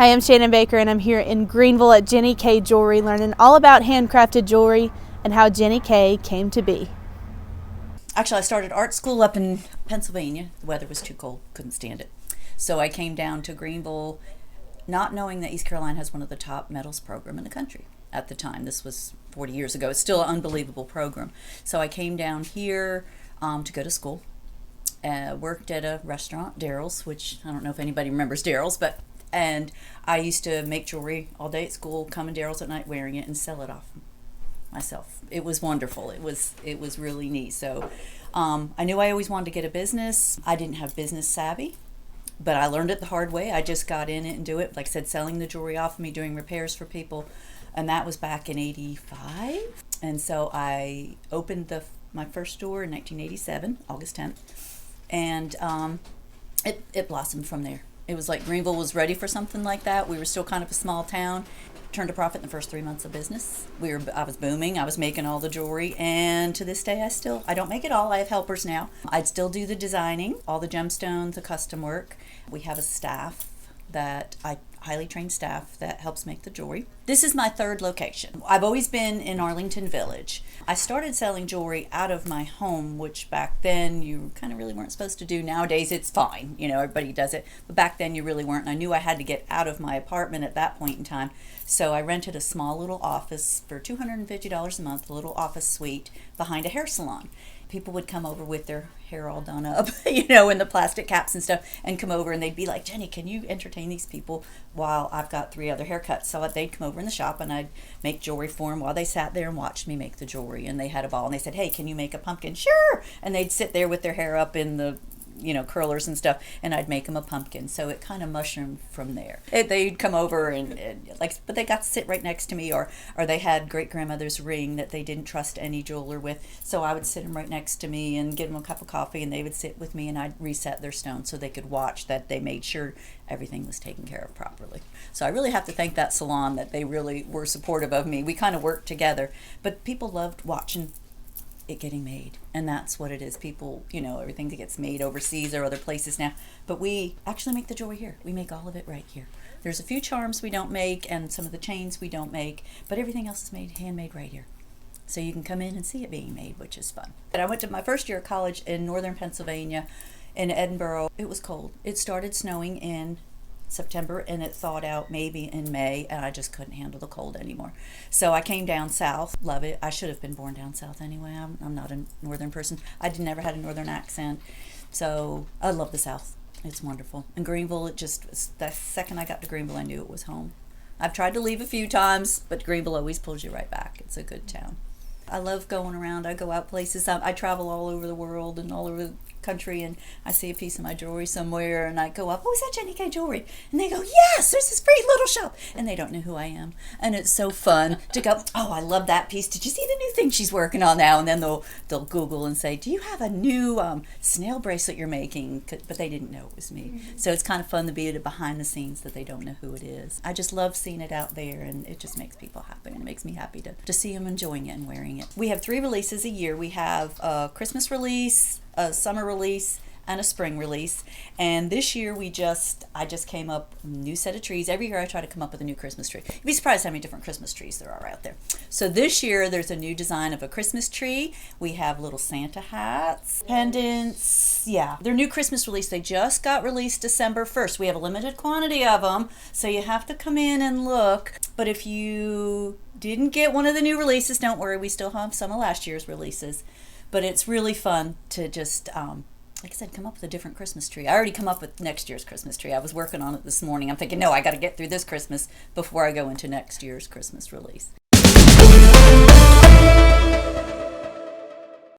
Hi, I'm Shannon Baker and I'm here in Greenville at Jenni K Jewelry learning all about handcrafted jewelry and how Jenni K came to be. Actually, I started art school up in Pennsylvania. The weather was too cold, couldn't stand it. So I came down to Greenville not knowing that East Carolina has one of the top metals program in the country at the time. This was 40 years ago. It's still an unbelievable program. So I came down here to go to school. Worked at a restaurant, Daryl's, which I don't know if anybody remembers Daryl's, and I used to make jewelry all day at school, come in Daryl's at night wearing it and sell it off myself. It was wonderful. It was really neat. So I knew I always wanted to get a business. I didn't have business savvy, but I learned it the hard way. I just got in it and do it. Like I said, selling the jewelry off of me, doing repairs for people, and that was back in '85. And so I opened my first store in 1987, August 10th, and it blossomed from there. It was like Greenville was ready for something like that. We were still kind of a small town. Turned a profit in the first 3 months of business. I was booming. I was making all the jewelry, and to this day, I don't make it all. I have helpers now. I still do the designing, all the gemstones, the custom work. We have a staff highly trained staff that helps make the jewelry. This is my third location. I've always been in Arlington Village. I started selling jewelry out of my home, which back then you kind of really weren't supposed to do. Nowadays it's fine, everybody does it, but back then you really weren't. And I knew I had to get out of my apartment at that point in time, so I rented a small little office for $250 a month, a little office suite behind a hair salon. People would come over with their hair all done up, in the plastic caps and stuff, and come over and they'd be like, Jenny, can you entertain these people while I've got 3 other haircuts? So they'd come over in the shop and I'd make jewelry for them while they sat there and watched me make the jewelry. And they had a ball and they said, hey, can you make a pumpkin? Sure. And they'd sit there with their hair up in the curlers and stuff, and I'd make them a pumpkin. So it kind of mushroomed from there. They'd come over but they got to sit right next to me, or they had great grandmother's ring that they didn't trust any jeweler with. So I would sit them right next to me and give them a cup of coffee, and they would sit with me, and I'd reset their stones so they could watch that they made sure everything was taken care of properly. So I really have to thank that salon that they really were supportive of me. We kind of worked together, but people loved watching it getting made, and that's what it is. People, everything that gets made overseas or other places now, but we actually make the jewelry here. We make all of it right here. There's a few charms we don't make and some of the chains we don't make, but everything else is handmade right here. So you can come in and see it being made, which is fun. And I went to my first year of college in northern Pennsylvania in Edinburgh. It was cold. It started snowing in September and it thawed out maybe in May, and I just couldn't handle the cold anymore. So I came down south. Love it. I should have been born down south anyway. I'm not a northern person. I never had a northern accent. So I love the south. It's wonderful. And Greenville, the second I got to Greenville, I knew it was home. I've tried to leave a few times, but Greenville always pulls you right back. It's a good town. I love going around. I go out places. I travel all over the world and all over the country, and I see a piece of my jewelry somewhere and I go up, oh, is that Jenni K jewelry? And they go, yes, there's this great little shop, and they don't know who I am, and it's so fun to go, oh, I love that piece. Did you see the new thing she's working on now? And then they'll Google and say, do you have a new snail bracelet you're making? But they didn't know it was me. Mm-hmm. So it's kind of fun to be behind the scenes that they don't know who it is. I just love seeing it out there, and it just makes people happy, and it makes me happy to see them enjoying it and wearing it. We have 3 releases a year. We have a Christmas release, a summer release, and a spring release. And this year I just came up with a new set of trees. Every year I try to come up with a new Christmas tree. You'd be surprised how many different Christmas trees there are out there. So this year there's a new design of a Christmas tree. We have little Santa hats, pendants. Yeah, their new Christmas release. They just got released December 1st. We have a limited quantity of them, so you have to come in and look. But if you didn't get one of the new releases, don't worry, we still have some of last year's releases. But it's really fun to just, like I said, come up with a different Christmas tree. I already come up with next year's Christmas tree. I was working on it this morning. I'm thinking, no, I got to get through this Christmas before I go into next year's Christmas release.